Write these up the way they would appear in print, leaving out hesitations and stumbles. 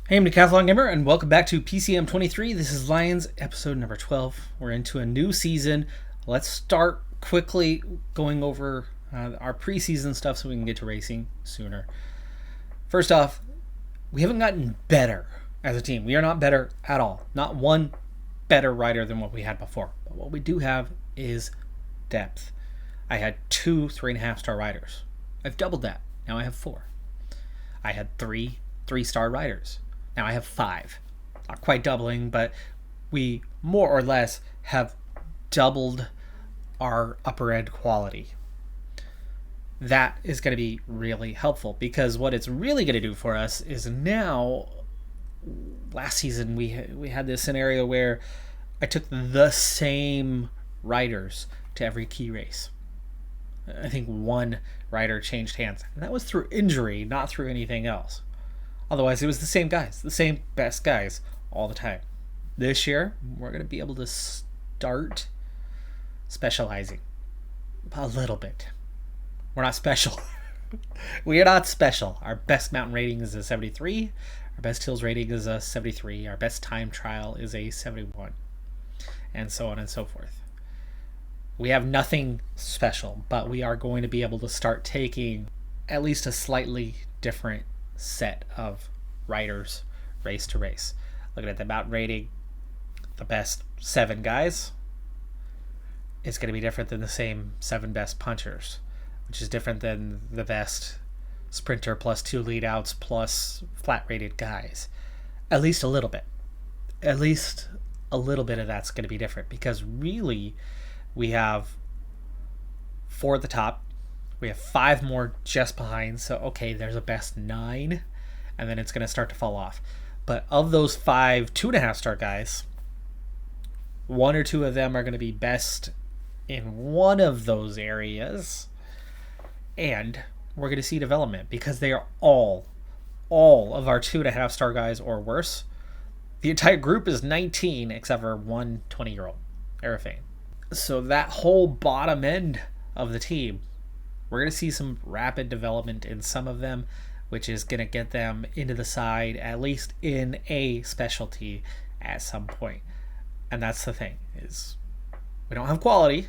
Hey, I'm Decathlon Gamer, and welcome back to PCM23. This is Lions, episode number 12. We're into a new season. Let's start quickly going over our preseason stuff so we can get to racing sooner. First off, we haven't gotten better as a team. We are not better at all. Not one better rider than what we had before. But what we do have is depth. I had 2 3.5-star riders. I've doubled that. Now I have 4. I had 3 3-star riders. Now I have 5. Not quite doubling, but we more or less have doubled our upper end quality. That is going to be really helpful because what it's really going to do for us is now, last season we had this scenario where I took the same riders to every key race. I think 1 rider changed hands, and that was through injury, not through anything else. Otherwise, it was the same guys, the same best guys all the time. This year, we're going to be able to start specializing a little bit. We're not special. We are not special. Our best mountain rating is a 73. Our best hills rating is a 73. Our best time trial is a 71. And so on and so forth. We have nothing special, but we are going to be able to start taking at least a slightly different set of riders race to race. Looking at the mountain rating, the best 7 guys is going to be different than the same 7 best punchers, which is different than the best sprinter plus 2 lead outs plus flat rated guys. At least a little bit. At least a little bit of that's going to be different because really we have 4 at the top. We have 5 more just behind, so okay, there's a best 9, and then it's going to start to fall off. But of those 5 2.5-star guys, 1 or 2 of them are going to be best in one of those areas, and we're going to see development because they are all of our 2.5-star guys or worse. The entire group is 19 except for 1 20-year-old, Aerofane. So that whole bottom end of the team, we're going to see some rapid development in some of them, which is going to get them into the side, at least in a specialty at some point. And that's the thing, is we don't have quality,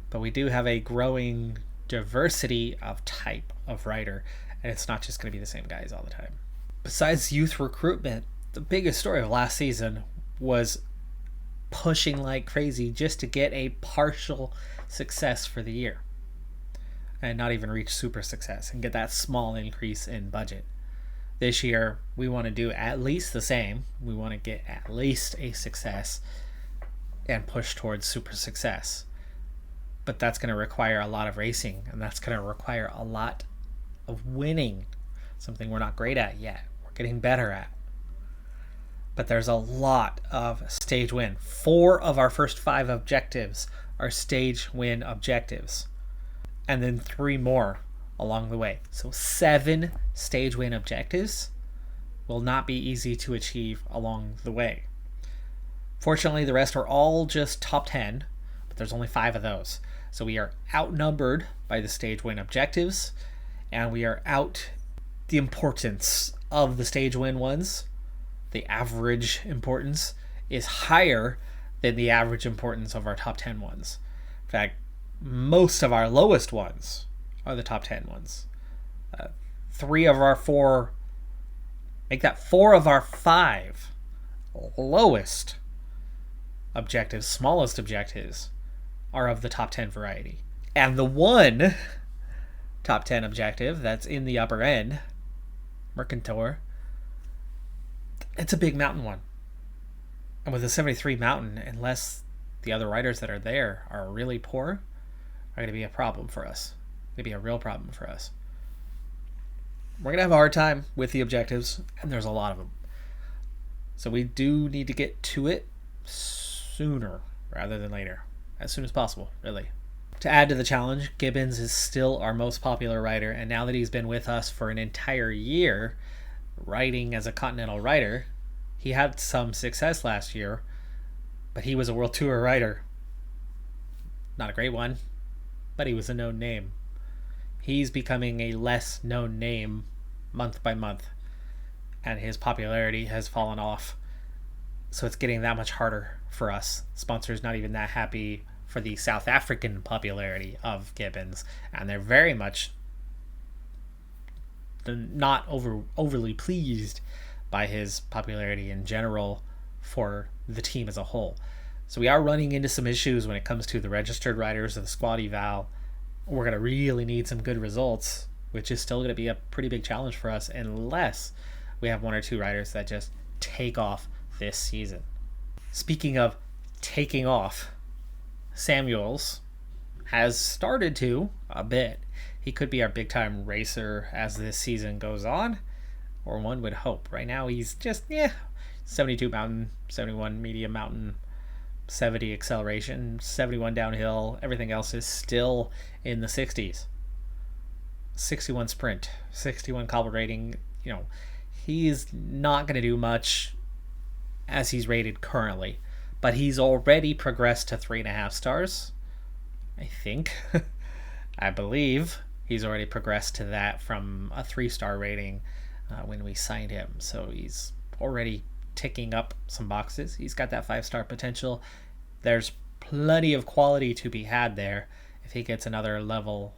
but we do have a growing diversity of type of rider, and it's not just going to be the same guys all the time. Besides youth recruitment, the biggest story of last season was pushing like crazy just to get a partial success for the year. And not even reach super success and get that small increase in budget. This year, we want to do at least the same. We want to get at least a success and push towards super success. But that's going to require a lot of racing, and that's going to require a lot of winning, something we're not great at yet. We're getting better at. But there's a lot of stage win. 4 of our first 5 objectives are stage win objectives. And then 3 more along the way. So 7 stage win objectives will not be easy to achieve along the way. Fortunately, the rest are all just top 10, but there's only 5 of those. So we are outnumbered by the stage win objectives, and we are out the importance of the stage win ones. The average importance is higher than the average importance of our top 10 ones. In fact, most of our lowest ones are the top 10 ones. 3 of our 4, make that 4 of our 5 lowest objectives, smallest objectives, are of the top 10 variety. And the 1 top 10 objective that's in the upper end, Mercantor, it's a big mountain one. And with a 73 mountain, unless the other riders that are there are really poor, are going to be a problem for us. Going to be a real problem for us. We're going to have a hard time with the objectives, and there's a lot of them. So we do need to get to it sooner rather than later. As soon as possible, really. To add to the challenge, Gibbons is still our most popular rider, and now that he's been with us for an entire year, riding as a Continental rider, he had some success last year, but he was a World Tour rider. Not a great one, but he was a known name. He's becoming a less known name month by month. and his popularity has fallen off. So it's getting that much harder for us. Sponsors not even that happy for the South African popularity of Gibbons, and they're very much not overly pleased by his popularity in general for the team as a whole. So we are running into some issues when it comes to the registered riders of the squad eval. We're going to really need some good results, which is still going to be a pretty big challenge for us unless we have one or two riders that just take off this season. Speaking of taking off, Samuels has started to a bit. He could be our big time racer as this season goes on, or one would hope. Right now he's just 72 mountain, 71 medium mountain, 70 acceleration, 71 downhill. Everything else is still in the 60s. 61 sprint, 61 cobble rating. He's not going to do much as he's rated currently, but he's already progressed to 3.5 stars. I think. I believe he's already progressed to that from a 3-star rating when we signed him. So he's already ticking up some boxes. He's got that 5-star potential. There's plenty of quality to be had there if he gets another level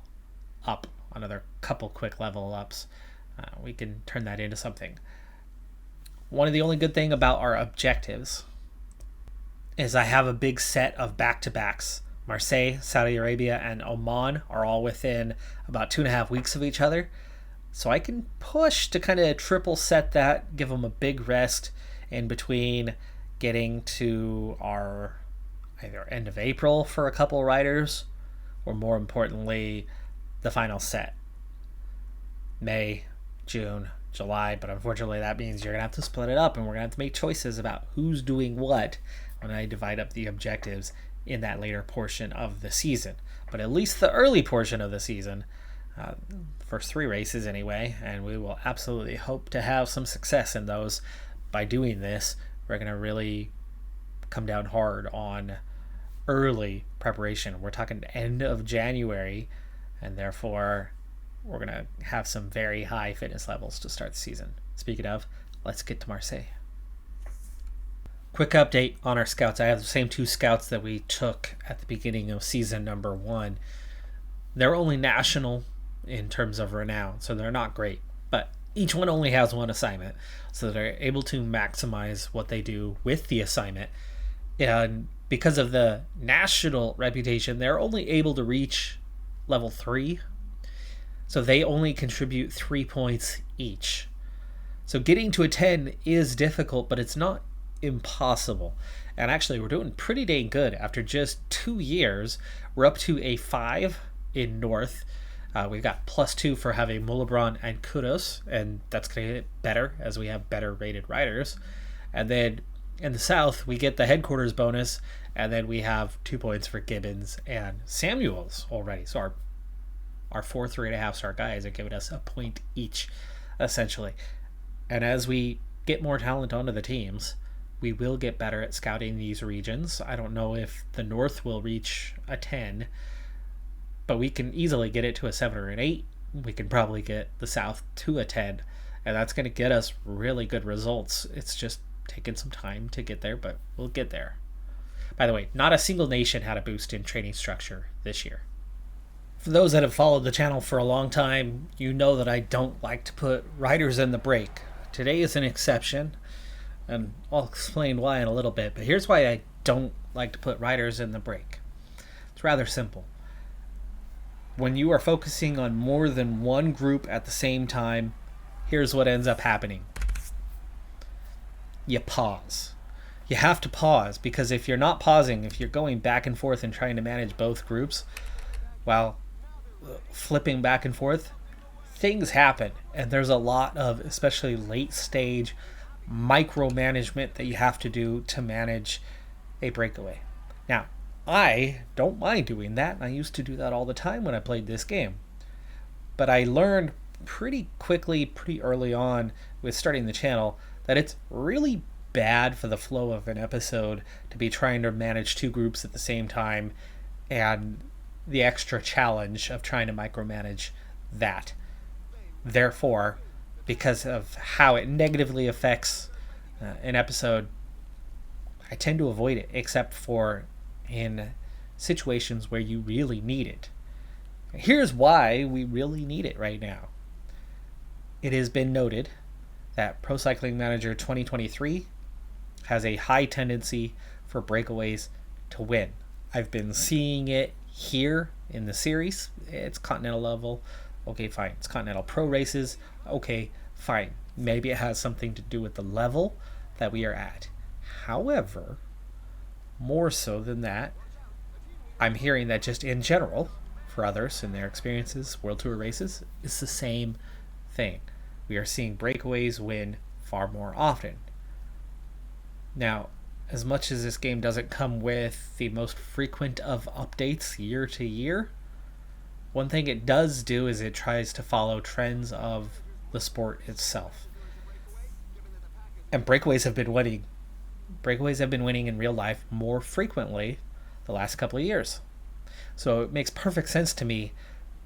up, another couple quick level ups. We can turn that into something. One of the only good thing about our objectives is I have a big set of back-to-backs. Marseille, Saudi Arabia, and Oman are all within about 2.5 weeks of each other. So I can push to kind of triple set that, give them a big rest in between getting to our either end of April for a couple riders, or more importantly, the final set. May, June, July, but unfortunately that means you're going to have to split it up and we're going to have to make choices about who's doing what when I divide up the objectives in that later portion of the season. But at least the early portion of the season, first 3 races anyway, and we will absolutely hope to have some success in those. By doing this, we're going to really come down hard on early preparation. We're talking end of January, and therefore we're going to have some very high fitness levels to start the season. Speaking of, let's get to Marseille. Quick update on our scouts. I have the same 2 scouts that we took at the beginning of season number 1. They're only national in terms of renown, so they're not great, but each one only has 1 assignment, so they're able to maximize what they do with the assignment. And because of the national reputation, they're only able to reach level 3, so they only contribute 3 points each. So getting to a 10 is difficult, but it's not impossible. And actually, we're doing pretty dang good. After just 2 years, we're up to a 5 in North. We've got +2 for having Mulebron and Kudos, and that's going to get better as we have better rated riders. And then in the South, we get the headquarters bonus, and then we have 2 points for Gibbons and Samuels already. So our 4 3.5-star guys are giving us a point each, essentially. And as we get more talent onto the teams, we will get better at scouting these regions. I don't know if the North will reach a 10, but we can easily get it to a 7 or an 8. We can probably get the South to a 10, and that's going to get us really good results. It's just taking some time to get there, but we'll get there. By the way, not a single nation had a boost in training structure this year. For those that have followed the channel for a long time, you know that I don't like to put riders in the break. Today is an exception, and I'll explain why in a little bit, but here's why I don't like to put riders in the break. It's rather simple. When you are focusing on more than one group at the same time, here's what ends up happening. You pause. You have to pause, because if you're not pausing, if you're going back and forth and trying to manage both groups, while flipping back and forth, things happen, and there's a lot of, especially late stage, micromanagement that you have to do to manage a breakaway. Now, I don't mind doing that. I used to do that all the time when I played this game. But I learned pretty quickly, pretty early on with starting the channel, that it's really bad for the flow of an episode to be trying to manage 2 groups at the same time, and the extra challenge of trying to micromanage that. Therefore, because of how it negatively affects an episode, I tend to avoid it, except for in situations where you really need it. Here's why we really need it right now. It has been noted that Pro Cycling Manager 2023 has a high tendency for breakaways to win. I've been seeing it here in the series. It's Continental level. Okay, fine. It's Continental Pro races. Okay, fine. Maybe it has something to do with the level that we are at. However, more so than that, I'm hearing that just in general, for others in their experiences, World Tour races, it's the same thing. We are seeing breakaways win far more often. Now, as much as this game doesn't come with the most frequent of updates year to year, one thing it does do is it tries to follow trends of the sport itself. And breakaways have been winning. Breakaways have been winning in real life more frequently the last couple of years. So it makes perfect sense to me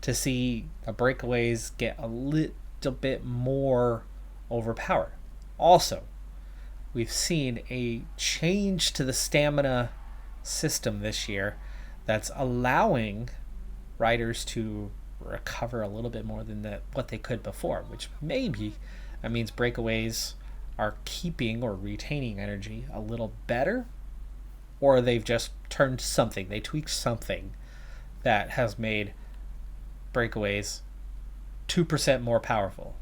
to see the breakaways get a little bit more overpowered. Also, we've seen a change to the stamina system this year that's allowing riders to recover a little bit more than what they could before, which maybe that means breakaways are keeping or retaining energy a little better, or they've just turned something, they tweaked something that has made breakaways 2% more powerful.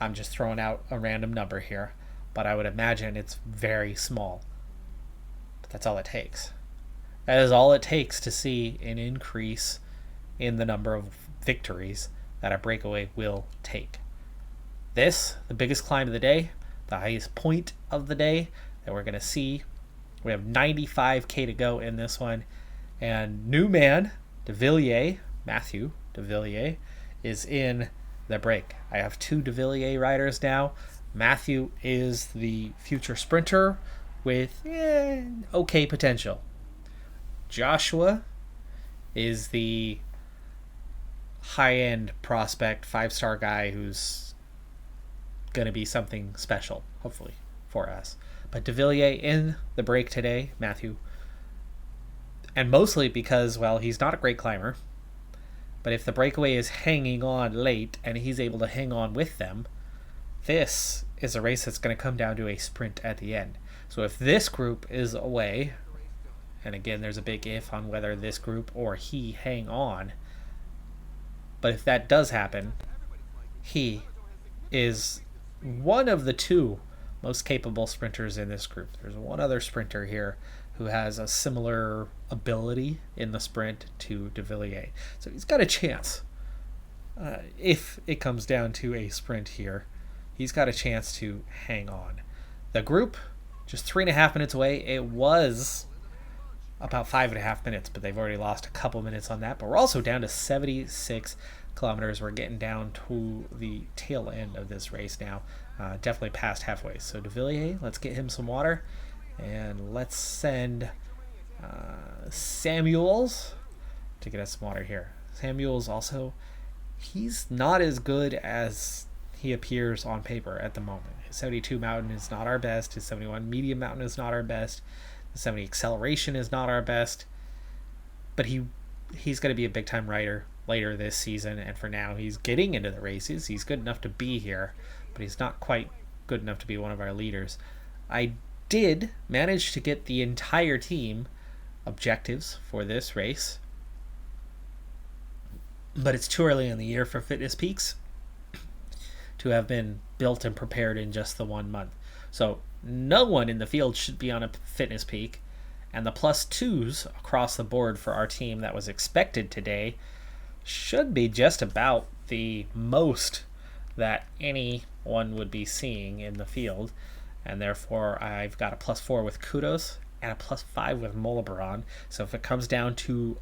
I'm just throwing out a random number here, but I would imagine it's very small. But that's all it takes. That is all it takes to see an increase in the number of victories that a breakaway will take. This, the biggest climb of the day, the highest point of the day that we're going to see. We have 95k to go in this one. And new man, Matthew de Villiers, is in the break. I have two de Villiers riders now. Matthew is the future sprinter with okay potential. Joshua is the high-end prospect, 5-star guy who's going to be something special, hopefully, for us. But de Villiers in the break today, Matthew. And mostly because, well, he's not a great climber. But if the breakaway is hanging on late and he's able to hang on with them, this is a race that's going to come down to a sprint at the end. So if this group is away, and again, there's a big if on whether this group or he hang on, but if that does happen, he is one of the two most capable sprinters in this group. There's one other sprinter here who has a similar ability in the sprint to de Villiers. So he's got a chance. If it comes down to a sprint here, he's got a chance to hang on. The group, just 3.5 minutes away. It was about 5.5 minutes, but they've already lost a couple minutes on that. But we're also down to 76 kilometers. We're getting down to the tail end of this race now. Definitely past halfway. So de Villiers, let's get him some water. And let's send Samuels to get us some water here. Samuels also, he's not as good as he appears on paper at the moment. His 72 mountain is not our best. His 71 medium mountain is not our best. The 70 acceleration is not our best. But he's going to be a big-time rider later this season. And for now, he's getting into the races. He's good enough to be here, but he's not quite good enough to be one of our leaders. I did manage to get the entire team objectives for this race, but it's too early in the year for fitness peaks to have been built and prepared in just the 1 month. So no one in the field should be on a fitness peak, and the +2s across the board for our team that was expected today should be just about the most that anyone would be seeing in the field. And therefore, I've got a +4 with Kudos and a +5 with Molabaron. So if it comes down to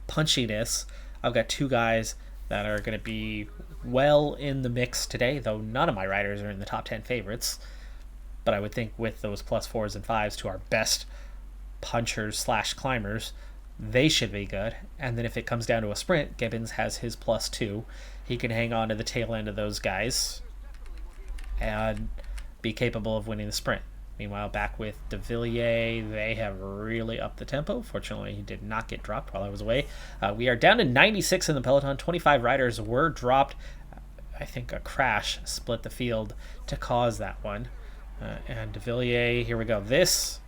punchiness, I've got two guys that are going to be well in the mix today, though none of my riders are in the top 10 favorites. But I would think with those +4s and 5s to our best punchers / climbers, They should be good. And then if it comes down to a sprint, Gibbons has his +2. He can hang on to the tail end of those guys and be capable of winning the sprint. Meanwhile, back with De Villiers, they have really upped the tempo. Fortunately, he did not get dropped while I was away. We are down to 96 in the peloton. 25 riders were dropped. I think a crash split the field to cause that one. And De Villiers, here we go. Let's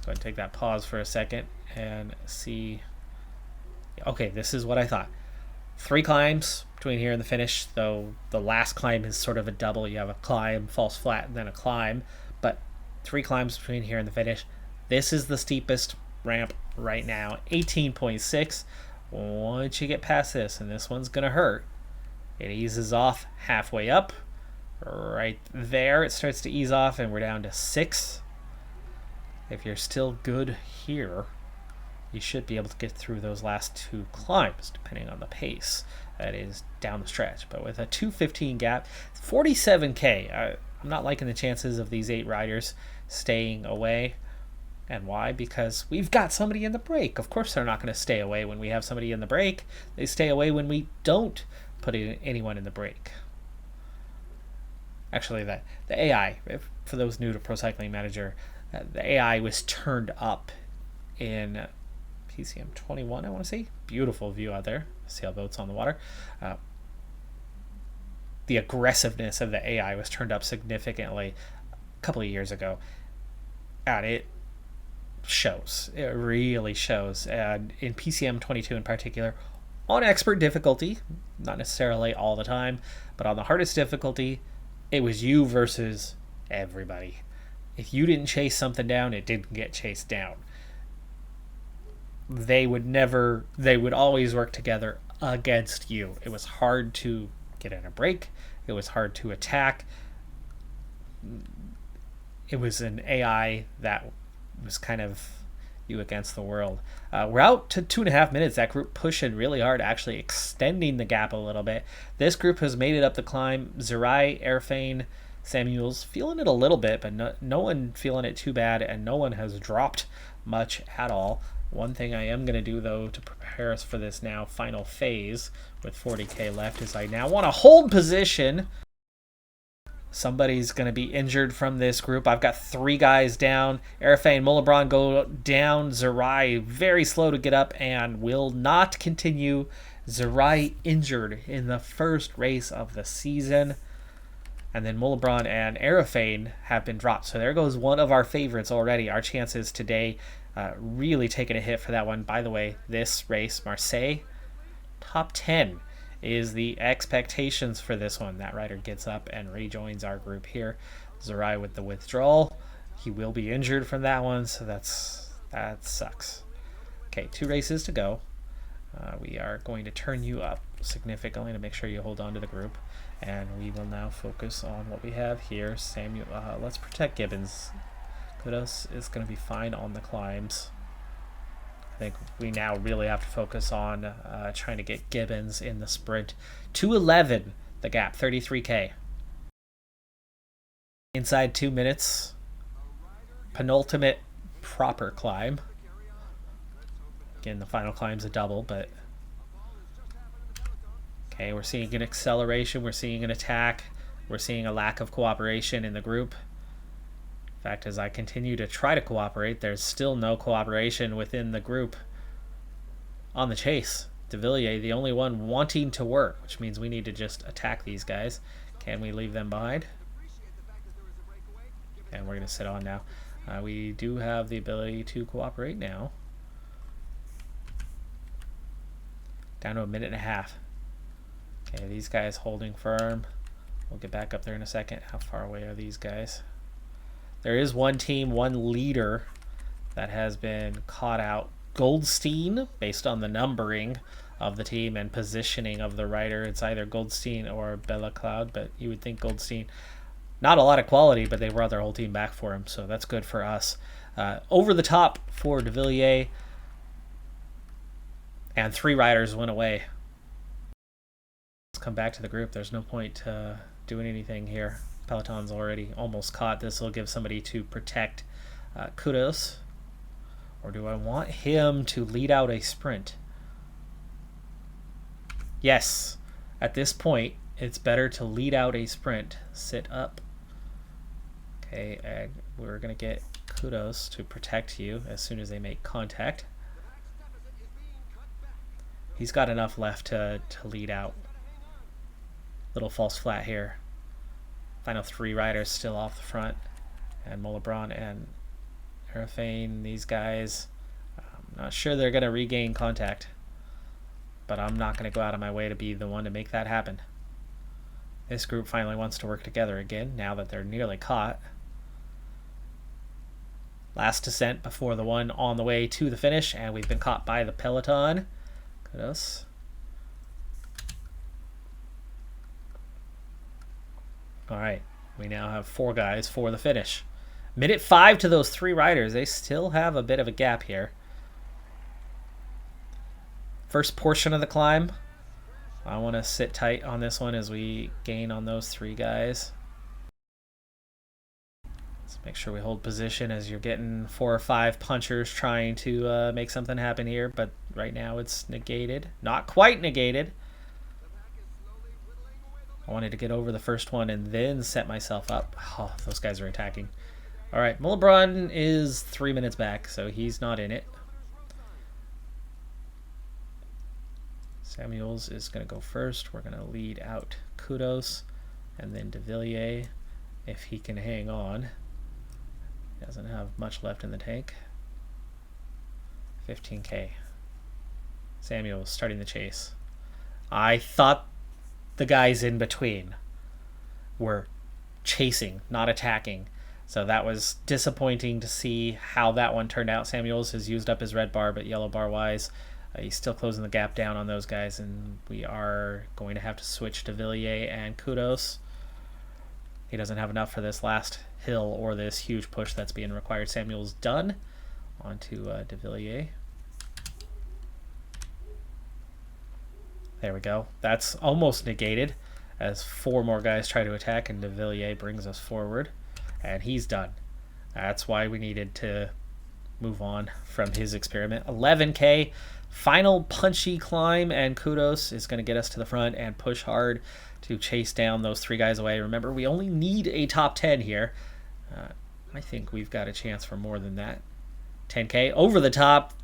go ahead and take that pause for a second and see. Okay, this is what I thought. 3 climbs between here and the finish, though the last climb is sort of a double. You have a climb, false flat, and then a climb. But 3 climbs between here and the finish. This is the steepest ramp right now, 18.6. Once you get past this, and this one's going to hurt, it eases off halfway up. Right there, it starts to ease off, and we're down to 6. If you're still good here, you should be able to get through those last 2 climbs, depending on the pace that is down the stretch. But with a 2:15 gap, 47K, I'm not liking the chances of these 8 riders staying away. And why? Because we've got somebody in the break. Of course they're not going to stay away when we have somebody in the break. They stay away when we don't put anyone in the break. Actually, the AI, for those new to Pro Cycling Manager, the AI was turned up in PCM21, I want to say. Beautiful view out there. Sailboats on the water. The aggressiveness of the AI was turned up significantly a couple of years ago. And it shows. It really shows. And in PCM22 in particular, on expert difficulty, not necessarily all the time, but on the hardest difficulty, it was you versus everybody. If you didn't chase something down, it didn't get chased down. They would always work together against you. It was hard to get in a break. It was hard to attack. It was an AI that was kind of you against the world. We're out to 2.5 minutes. That group pushing really hard, actually extending the gap a little bit. This group has made it up the climb. Zerai, Airfane, Samuels feeling it a little bit, but no one feeling it too bad, and no one has dropped much at all. One thing I am going to do, though, to prepare us for this now final phase with 40K left is I now want to hold position. Somebody's going to be injured from this group. I've got 3 guys down. Airfane and Mulebron go down. Zerai very slow to get up and will not continue. Zerai injured in the first race of the season. And then Mulebron and Airfane have been dropped. So there goes one of our favorites already. Our chances today really taking a hit for that one. By the way, this race, Marseille, top 10 is the expectations for this one. That rider gets up and rejoins our group here. Zerai with the withdrawal. He will be injured from that one, so that sucks. Okay, 2 races to go. We are going to turn you up significantly to make sure you hold on to the group. And we will now focus on what we have here. Samuel, let's protect Gibbons. Kudos is going to be fine on the climbs. I think we now really have to focus on trying to get Gibbons in the sprint. 2:11, the gap, 33K. Inside 2 minutes. Penultimate proper climb. Again, the final climb's a double, but... Okay, we're seeing an acceleration, we're seeing an attack, we're seeing a lack of cooperation in the group. In fact, as I continue to try to cooperate, there's still no cooperation within the group on the chase. De Villiers, the only one wanting to work, which means we need to just attack these guys. Can we leave them behind? And we're going to sit on now. We do have the ability to cooperate now. Down to 1.5 minutes. Okay, these guys holding firm. We'll get back up there in a second. How far away are these guys? There is one team, one leader that has been caught out. Goldstein, based on the numbering of the team and positioning of the rider. It's either Goldstein or Bella Cloud, but you would think Goldstein. Not a lot of quality, but they brought their whole team back for him, so that's good for us. Over the top for De Villiers. And 3 riders went away. Let's come back to the group. There's no point doing anything here. Peloton's already almost caught. This will give somebody to protect Kudos. Or do I want him to lead out a sprint? Yes. At this point, it's better to lead out a sprint. Sit up. Okay, and we're going to get Kudos to protect you as soon as they make contact. He's got enough left to lead out. Little false flat here. Final 3 riders still off the front. And Molebron and Arafane, these guys, I'm not sure they're going to regain contact. But I'm not going to go out of my way to be the one to make that happen. This group finally wants to work together again now that they're nearly caught. Last descent before the one on the way to the finish, and we've been caught by the peloton. Kudos. All right, we now have 4 guys for the finish. Minute 5 to those 3 riders. They still have a bit of a gap here. First portion of the climb. I want to sit tight on this one as we gain on those 3 guys. Let's make sure we hold position as you're getting 4 or 5 punchers trying to make something happen here, but right now it's negated. Not quite negated. I wanted to get over the first one and then set myself up. Oh, those guys are attacking. All right, Molebron is 3 minutes back, so he's not in it. Samuels is going to go first. We're going to lead out Kudos and then De Villiers if he can hang on. He doesn't have much left in the tank. 15K. Samuels starting the chase. I thought the guys in between were chasing, not attacking. So that was disappointing to see how that one turned out. Samuels has used up his red bar, but yellow bar wise, he's still closing the gap down on those guys, and we are going to have to switch to Villiers and Kudos. He doesn't have enough for this last hill or this huge push that's being required. Samuel's done. On to De Villiers. There we go. That's almost negated as 4 more guys try to attack, and De Villiers brings us forward, and he's done. That's why we needed to move on from his experiment. 11K. Final punchy climb, and Kudos is going to get us to the front and push hard to chase down those 3 guys away. Remember, we only need a top 10 here. I think we've got a chance for more than that. 10K over the top.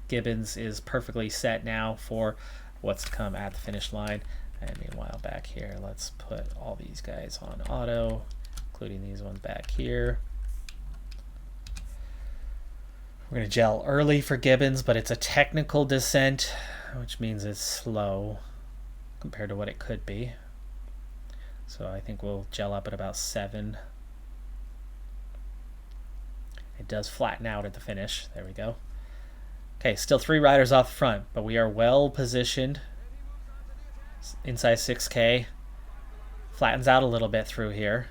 Gibbons is perfectly set now for what's to come at the finish line. And meanwhile, back here, let's put all these guys on auto, including these ones back here. We're going to gel early for Gibbons, but it's a technical descent, which means it's slow compared to what it could be. So I think we'll gel up at about 7. It does flatten out at the finish. There we go. Okay, still 3 riders off the front, but we are well positioned inside 6K. Flattens out a little bit through here.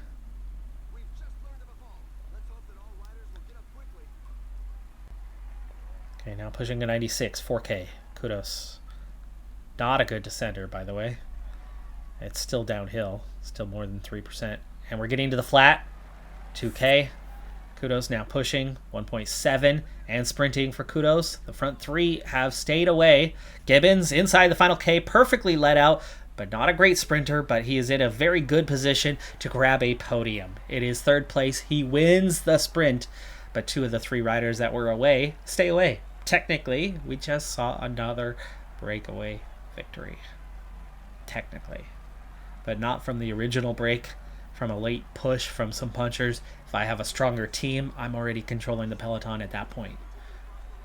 Okay, now pushing to 96, 4K. Kudos. Not a good descender, by the way. It's still downhill, still more than 3%. And we're getting to the flat, 2K. Kudos now pushing, 1.7, and sprinting for Kudos. The front 3 have stayed away. Gibbons inside the final K, perfectly let out, but not a great sprinter, but he is in a very good position to grab a podium. It is 3rd place. He wins the sprint, but 2 of the 3 riders that were away stay away. Technically, we just saw another breakaway victory. Technically. But not from the original break, from a late push from some punchers. If I have a stronger team, I'm already controlling the peloton at that point.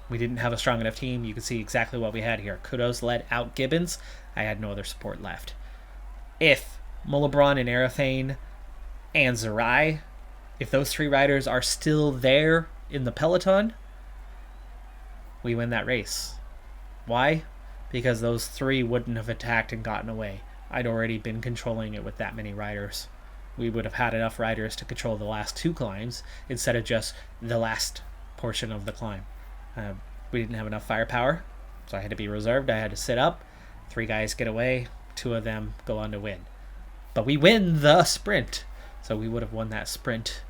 We didn't have a strong enough team. You can see exactly what we had here. Kudos led out Gibbons. I had no other support left. If Molebron and Arafane and Zerai, if those 3 riders are still there in the peloton, we win that race. Why? Because those 3 wouldn't have attacked and gotten away. I'd already been controlling it with that many riders. We would have had enough riders to control the last 2 climbs instead of just the last portion of the climb. We didn't have enough firepower, so I had to be reserved. I had to sit up. 3 guys get away. 2 of them go on to win. But we win the sprint, so we would have won that sprint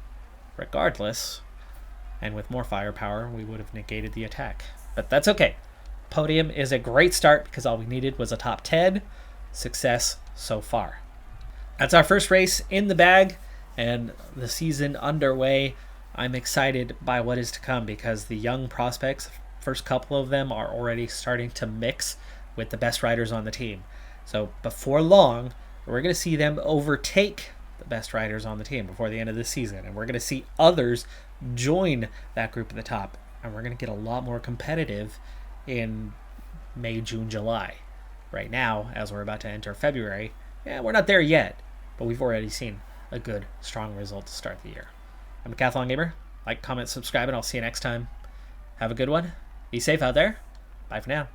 regardless. And with more firepower, we would have negated the attack. But that's okay. Podium is a great start because all we needed was a top 10. Success so far. That's our first race in the bag and the season underway. I'm excited by what is to come because the young prospects, first couple of them, are already starting to mix with the best riders on the team. So before long, we're going to see them overtake the best riders on the team before the end of the season. And we're going to see others join that group at the top. And we're going to get a lot more competitive in May, June, July. Right now, as we're about to enter February, we're not there yet, but we've already seen a good, strong result to start the year. I'm a Decathlon Gamer. Like, comment, subscribe, and I'll see you next time. Have a good one. Be safe out there. Bye for now.